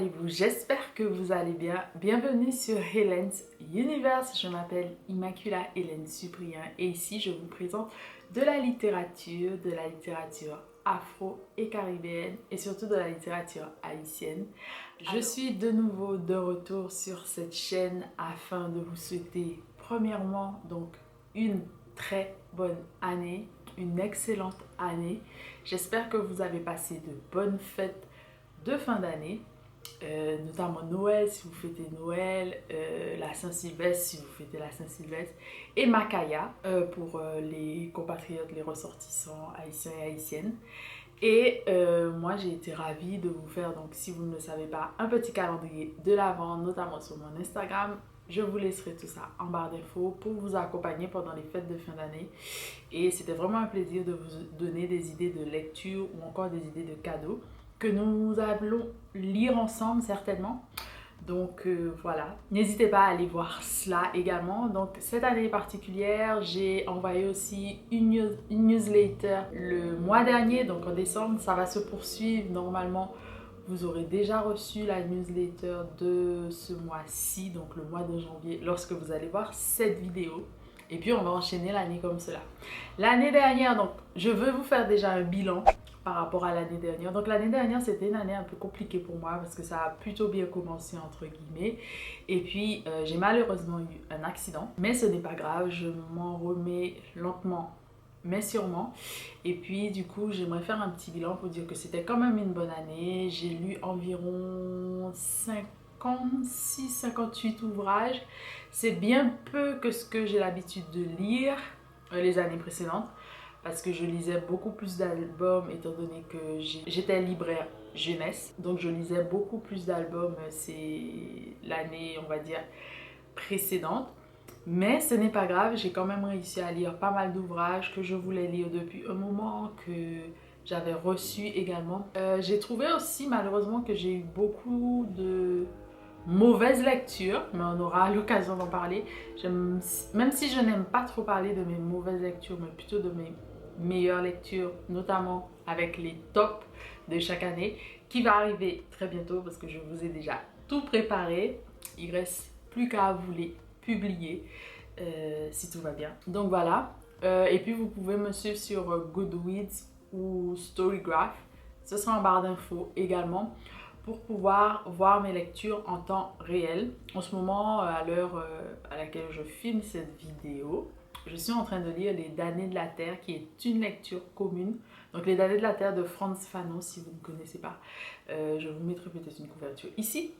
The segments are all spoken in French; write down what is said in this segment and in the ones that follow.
allez-vous? J'espère que vous allez bien. Bienvenue sur Helen's Universe. Je m'appelle Immacula Hélène Cyprien et ici je vous présente de la littérature afro et caribéenne et surtout de la littérature haïtienne. Je suis de nouveau de retour sur cette chaîne afin de vous souhaiter premièrement donc une très bonne année, une excellente année. J'espère que vous avez passé de bonnes fêtes de fin d'année, notamment Noël si vous fêtez Noël, la Saint-Sylvestre si vous fêtez la Saint-Sylvestre et Makaya pour les compatriotes, les ressortissants haïtiens et haïtiennes. Et moi j'ai été ravie de vous faire, donc si vous ne le savez pas, un petit calendrier de l'Avent, notamment sur mon Instagram. Je vous laisserai tout ça en barre d'infos pour vous accompagner pendant les fêtes de fin d'année. Et c'était vraiment un plaisir de vous donner des idées de lecture ou encore des idées de cadeaux que nous allons lire ensemble certainement. Donc voilà, n'hésitez pas à aller voir cela également. Donc cette année particulière, j'ai envoyé aussi une newsletter le mois dernier, donc en décembre. Ça va se poursuivre normalement. Vous aurez déjà reçu la newsletter de ce mois-ci, donc le mois de janvier, lorsque vous allez voir cette vidéo. Et puis on va enchaîner l'année comme cela. L'année dernière, donc je veux vous faire déjà un bilan par rapport à l'année dernière. Donc l'année dernière, c'était une année un peu compliquée pour moi parce que ça a plutôt bien commencé entre guillemets. Et puis j'ai malheureusement eu un accident. Mais ce n'est pas grave, je m'en remets lentement mais sûrement. Et puis du coup, j'aimerais faire un petit bilan pour dire que c'était quand même une bonne année. J'ai lu environ 56-58 ouvrages. C'est bien peu que ce que j'ai l'habitude de lire les années précédentes, parce que je lisais beaucoup plus d'albums étant donné que j'étais libraire jeunesse. Donc je lisais beaucoup plus d'albums, c'est l'année on va dire précédente. Mais ce n'est pas grave, j'ai quand même réussi à lire pas mal d'ouvrages que je voulais lire depuis un moment, que j'avais reçu également. J'ai trouvé aussi malheureusement que j'ai eu beaucoup de mauvaises lectures, mais on aura l'occasion d'en parler. Même si je n'aime pas trop parler de mes mauvaises lectures, mais plutôt de mes meilleures lectures, notamment avec les tops de chaque année, qui va arriver très bientôt parce que je vous ai déjà tout préparé. Il reste plus qu'à vous les publier si tout va bien. Donc voilà. Et puis vous pouvez me suivre sur Goodreads ou Storygraph. Ce sera en barre d'infos également pour pouvoir voir mes lectures en temps réel. En ce moment, à l'heure à laquelle je filme cette vidéo, je suis en train de lire Les damnés de la Terre, qui est une lecture commune. Donc Les damnés de la Terre de Frantz Fanon, si vous ne connaissez pas. Je vous mettrai peut-être une couverture ici.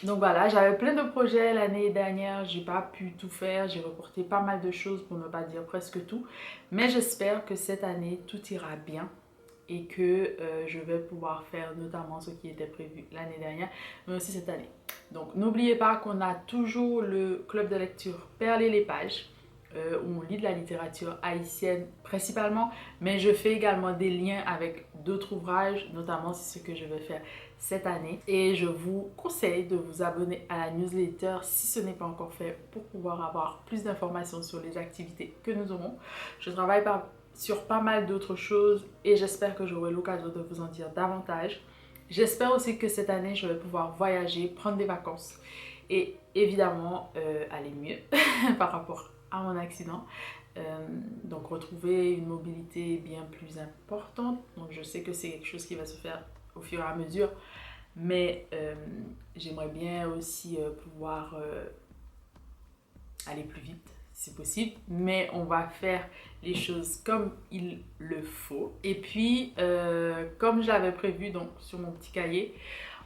Donc voilà, j'avais plein de projets l'année dernière, j'ai pas pu tout faire, j'ai reporté pas mal de choses pour ne pas dire presque tout. Mais j'espère que cette année, tout ira bien et que je vais pouvoir faire notamment ce qui était prévu l'année dernière, mais aussi cette année. Donc n'oubliez pas qu'on a toujours le club de lecture Perler les pages, où on lit de la littérature haïtienne principalement, mais je fais également des liens avec d'autres ouvrages, notamment c'est ce que je vais faire cette année. Et je vous conseille de vous abonner à la newsletter si ce n'est pas encore fait pour pouvoir avoir plus d'informations sur les activités que nous aurons. Je travaille sur pas mal d'autres choses et j'espère que j'aurai l'occasion de vous en dire davantage. J'espère aussi que cette année, je vais pouvoir voyager, prendre des vacances et évidemment aller mieux par rapport à mon accident. Donc retrouver une mobilité bien plus importante. Donc je sais que c'est quelque chose qui va se faire au fur et à mesure, mais j'aimerais bien aussi pouvoir aller plus vite si possible, mais on va faire les choses comme il le faut. Et puis comme je l'avais prévu donc sur mon petit cahier,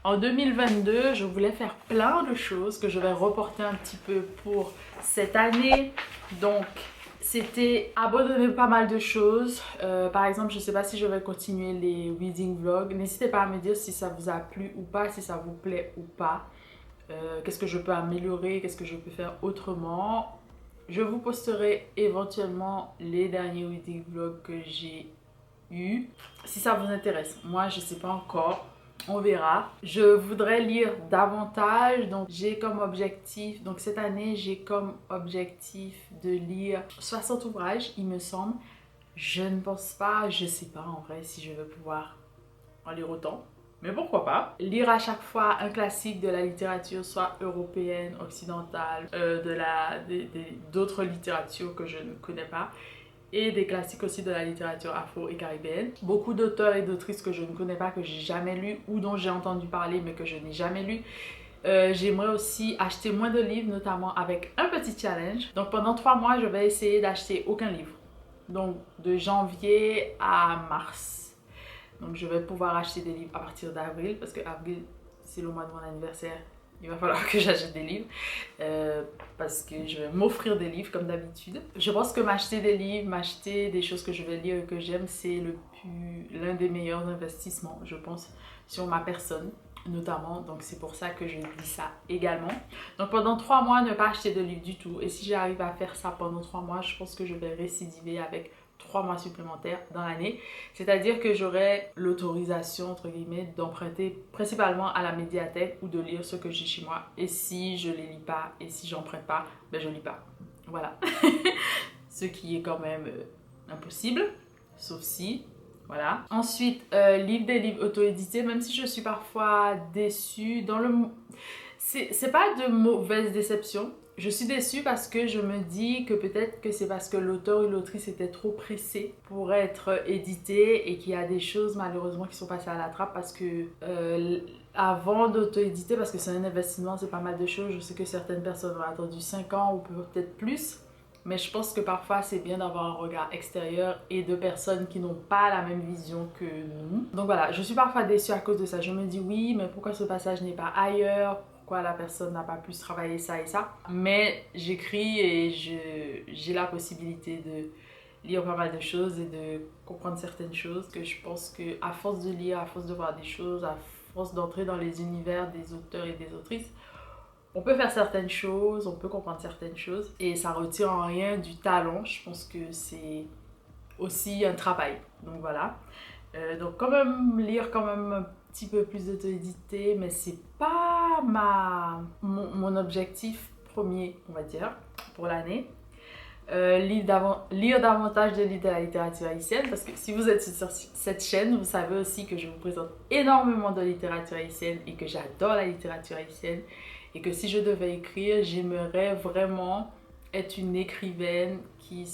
en 2022 je voulais faire plein de choses que je vais reporter un petit peu pour cette année. Donc c'était abandonner pas mal de choses. Par exemple, je ne sais pas si je vais continuer les reading vlogs. N'hésitez pas à me dire si ça vous a plu ou pas, si ça vous plaît ou pas. Qu'est-ce que je peux améliorer, qu'est-ce que je peux faire autrement. Je vous posterai éventuellement les derniers reading vlogs que j'ai eus. Si ça vous intéresse, moi je ne sais pas encore. On verra. Je voudrais lire davantage, donc j'ai comme objectif, donc cette année j'ai comme objectif de lire 60 ouvrages, il me semble. Je ne pense pas, je sais pas en vrai si je vais pouvoir en lire autant. mais pourquoi pas. Lire à chaque fois un classique de la littérature, soit européenne, occidentale, d'autres littératures que je ne connais pas, et des classiques aussi de la littérature afro et caribéenne. Beaucoup d'auteurs et d'autrices que je ne connais pas, que j'ai jamais lu ou dont j'ai entendu parler mais que je n'ai jamais lu. J'aimerais aussi acheter moins de livres, notamment avec un petit challenge. Donc pendant 3 mois, je vais essayer d'acheter aucun livre. Donc de janvier à mars. Donc je vais pouvoir acheter des livres à partir d'avril, parce que avril, c'est le mois de mon anniversaire. Il va falloir que j'achète des livres parce que je vais m'offrir des livres comme d'habitude. Je pense que m'acheter des livres, m'acheter des choses que je vais lire et que j'aime, c'est l'un des meilleurs investissements, je pense, sur ma personne notamment. Donc c'est pour ça que je dis ça également. Donc pendant 3 mois, ne pas acheter de livres du tout. Et si j'arrive à faire ça pendant 3 mois, je pense que je vais récidiver avec 3 mois supplémentaires dans l'année. C'est-à-dire que j'aurai l'autorisation, entre guillemets, d'emprunter principalement à la médiathèque ou de lire ce que j'ai chez moi. Et si je ne les lis pas et si j'emprunte pas, ben je lis pas. Voilà. Ce qui est quand même impossible, sauf si... Voilà. Ensuite, lire des livres auto-édités, même si je suis parfois déçue. C'est pas de mauvaise déception. Je suis déçue parce que je me dis que peut-être que c'est parce que l'auteur ou l'autrice était trop pressé pour être édité et qu'il y a des choses malheureusement qui sont passées à la trappe parce que avant d'auto-éditer, parce que c'est un investissement, c'est pas mal de choses. Je sais que certaines personnes ont attendu 5 ans ou peut-être plus. Mais je pense que parfois c'est bien d'avoir un regard extérieur et de personnes qui n'ont pas la même vision que nous. Donc voilà, je suis parfois déçue à cause de ça. Je me dis oui, mais pourquoi ce passage n'est pas ailleurs? Pourquoi la personne n'a pas pu travailler ça et ça? Mais j'écris et j'ai la possibilité de lire pas mal de choses et de comprendre certaines choses que je pense que à force de lire, à force de voir des choses, à force d'entrer dans les univers des auteurs et des autrices, on peut faire certaines choses, on peut comprendre certaines choses et ça retire en rien du talent. Je pense que c'est aussi un travail. Donc voilà. Donc quand même lire quand même un petit peu plus d'auto-édité, mais c'est pas mon objectif premier, on va dire, pour l'année. Lire davantage de livres de la littérature haïtienne, parce que si vous êtes sur cette chaîne, vous savez aussi que je vous présente énormément de littérature haïtienne et que j'adore la littérature haïtienne et que si je devais écrire, j'aimerais vraiment être une écrivaine qui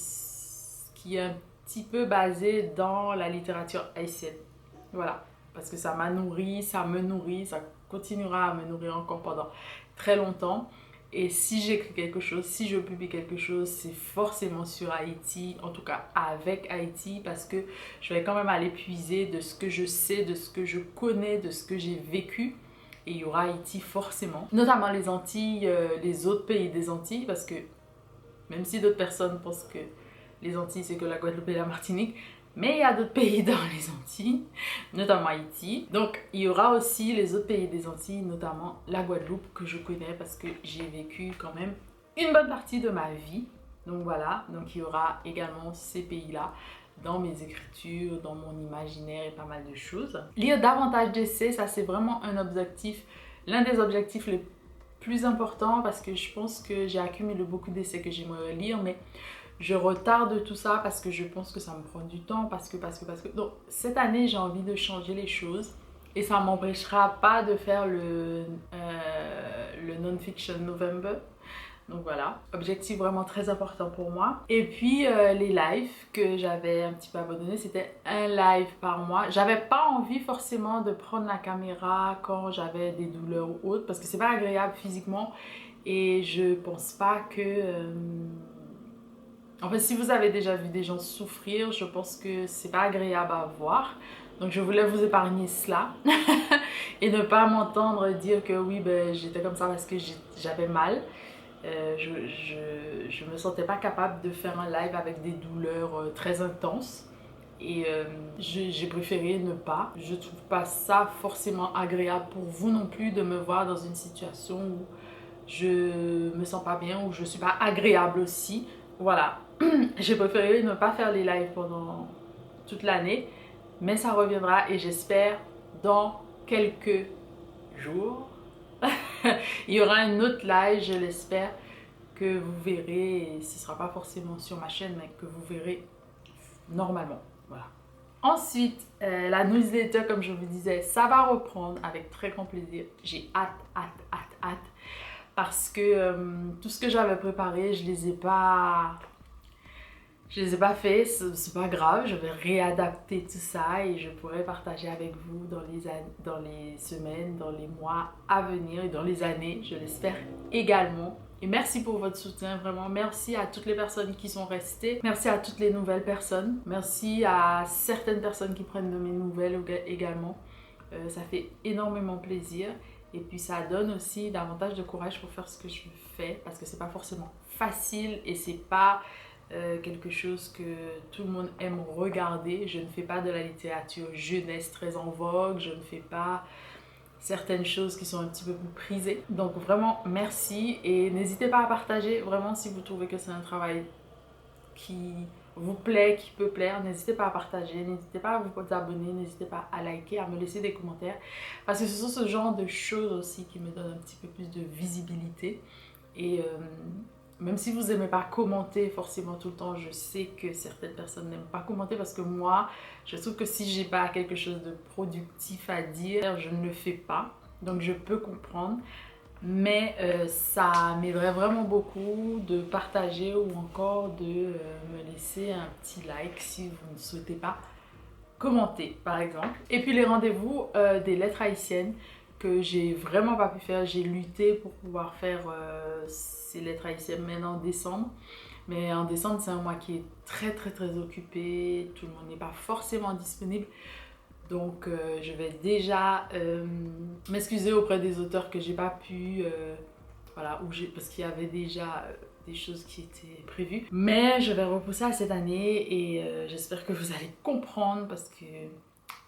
est un petit peu basée dans la littérature haïtienne. Voilà, parce que ça m'a nourri, ça me nourrit, ça continuera à me nourrir encore pendant très longtemps. Et si j'écris quelque chose, si je publie quelque chose, c'est forcément sur Haïti, en tout cas avec Haïti, parce que je vais quand même aller puiser de ce que je sais, de ce que je connais, de ce que j'ai vécu. Et il y aura Haïti forcément, notamment les Antilles, les autres pays des Antilles, parce que même si d'autres personnes pensent que les Antilles c'est que la Guadeloupe et la Martinique, mais il y a d'autres pays dans les Antilles, notamment Haïti. Donc il y aura aussi les autres pays des Antilles, notamment la Guadeloupe que je connais parce que j'ai vécu quand même une bonne partie de ma vie. Donc voilà, donc il y aura également ces pays-là dans mes écritures, dans mon imaginaire et pas mal de choses. Lire davantage d'essais, ça c'est vraiment un objectif, l'un des objectifs les plus importants parce que je pense que j'ai accumulé beaucoup d'essais que j'aimerais lire, mais je retarde tout ça parce que je pense que ça me prend du temps, parce que. Donc cette année j'ai envie de changer les choses et ça m'empêchera pas de faire le Non-Fiction November. Donc voilà, objectif vraiment très important pour moi. Et puis les lives que j'avais un petit peu abandonné, c'était un live par mois. J'avais pas envie forcément de prendre la caméra quand j'avais des douleurs ou autres parce que c'est pas agréable physiquement et je pense pas que... En fait, si vous avez déjà vu des gens souffrir, je pense que c'est pas agréable à voir. Donc je voulais vous épargner cela et ne pas m'entendre dire que oui, ben, j'étais comme ça parce que j'avais mal. Je me sentais pas capable de faire un live avec des douleurs très intenses et j'ai préféré ne pas. Je trouve pas ça forcément agréable pour vous non plus de me voir dans une situation où je me sens pas bien, où je suis pas agréable aussi. Voilà, j'ai préféré ne pas faire les lives pendant toute l'année, mais ça reviendra et j'espère dans quelques jours. Il y aura un autre live, je l'espère, que vous verrez, et ce ne sera pas forcément sur ma chaîne, mais que vous verrez normalement. Voilà. Ensuite, la newsletter, comme je vous disais, ça va reprendre avec très grand plaisir. J'ai hâte, hâte, hâte, hâte. Parce que tout ce que j'avais préparé, je les ai pas fait, c'est pas grave, je vais réadapter tout ça et je pourrai partager avec vous dans les semaines, dans les mois à venir et dans les années, je l'espère également. Et merci pour votre soutien, vraiment. Merci à toutes les personnes qui sont restées. Merci à toutes les nouvelles personnes. Merci à certaines personnes qui prennent de mes nouvelles également. Ça fait énormément plaisir. Et puis ça donne aussi davantage de courage pour faire ce que je fais. Parce que c'est pas forcément facile et c'est pas quelque chose que tout le monde aime regarder. Je ne fais pas de la littérature jeunesse très en vogue. Je ne fais pas certaines choses qui sont un petit peu plus prisées. Donc vraiment merci et n'hésitez pas à partager vraiment si vous trouvez que c'est un travail qui vous plaît, qui peut plaire, n'hésitez pas à partager, n'hésitez pas à vous abonner, n'hésitez pas à liker, à me laisser des commentaires parce que ce sont ce genre de choses aussi qui me donnent un petit peu plus de visibilité et même si vous n'aimez pas commenter forcément tout le temps, je sais que certaines personnes n'aiment pas commenter parce que moi, je trouve que si j'ai pas quelque chose de productif à dire, je ne le fais pas. Donc je peux comprendre. Mais ça m'aiderait vraiment beaucoup de partager ou encore de me laisser un petit like si vous ne souhaitez pas commenter par exemple. Et puis les rendez-vous des lettres haïtiennes que j'ai vraiment pas pu faire. J'ai lutté pour pouvoir faire ces lettres haïtiennes maintenant en décembre. Mais en décembre, c'est un mois qui est très très très occupé. Tout le monde n'est pas forcément disponible. Donc je vais déjà m'excuser auprès des auteurs que j'ai pas pu, voilà, parce qu'il y avait déjà des choses qui étaient prévues. Mais je vais repousser à cette année et j'espère que vous allez comprendre parce que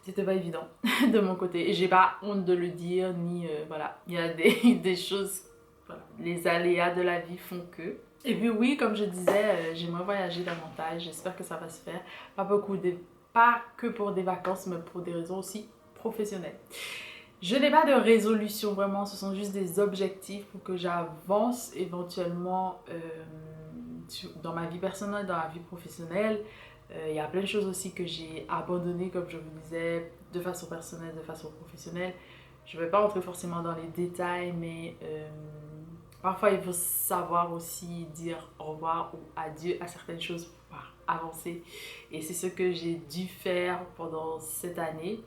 c'était pas évident de mon côté. Et j'ai pas honte de le dire, ni voilà, il y a des choses, voilà, les aléas de la vie font que. Et puis oui, comme je disais, j'aimerais voyager davantage, j'espère que ça va se faire. Pas que pour des vacances, mais pour des raisons aussi professionnelles. Je n'ai pas de résolution vraiment, ce sont juste des objectifs pour que j'avance éventuellement dans ma vie personnelle, dans la vie professionnelle. Il y a plein de choses aussi que j'ai abandonnées, comme je vous disais, de façon personnelle, de façon professionnelle. Je ne vais pas rentrer forcément dans les détails, mais parfois il faut savoir aussi dire au revoir ou adieu à certaines choses pour pouvoir avancer. Et c'est ce que j'ai dû faire pendant cette année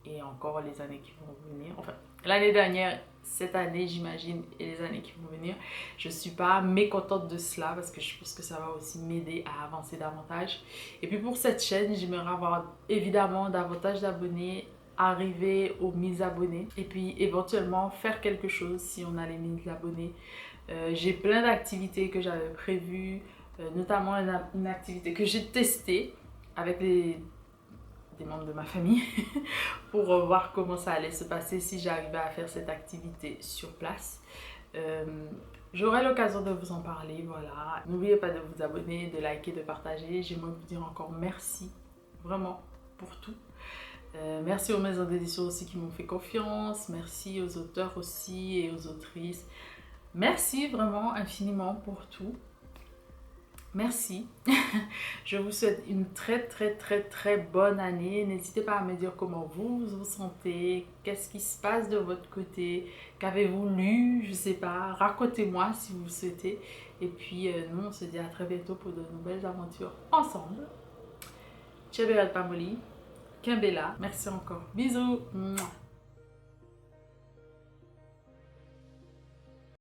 et encore les années qui vont venir. Enfin, l'année dernière, cette année j'imagine, et les années qui vont venir. Je ne suis pas mécontente de cela parce que je pense que ça va aussi m'aider à avancer davantage. Et puis pour cette chaîne, j'aimerais avoir évidemment davantage d'abonnés, arriver aux 1000 abonnés et puis éventuellement faire quelque chose si on a les 1000 abonnés. J'ai plein d'activités que j'avais prévues, notamment une activité que j'ai testée avec des membres de ma famille pour voir comment ça allait se passer si j'arrivais à faire cette activité sur place. J'aurai l'occasion de vous en parler, voilà. N'oubliez pas de vous abonner, de liker, de partager. J'aimerais vous dire encore merci, vraiment, pour tout. Merci aux maisons d'édition aussi qui m'ont fait confiance. Merci aux auteurs aussi et aux autrices. Merci vraiment infiniment pour tout. Merci. Je vous souhaite une très très très très bonne année. N'hésitez pas à me dire comment vous vous sentez, qu'est-ce qui se passe de votre côté, qu'avez-vous lu, je sais pas, racontez-moi si vous le souhaitez. Et puis nous on se dit à très bientôt pour de nouvelles aventures ensemble. Tchébéret Pamoli, Kimbella, merci encore. Bisous. Mouah.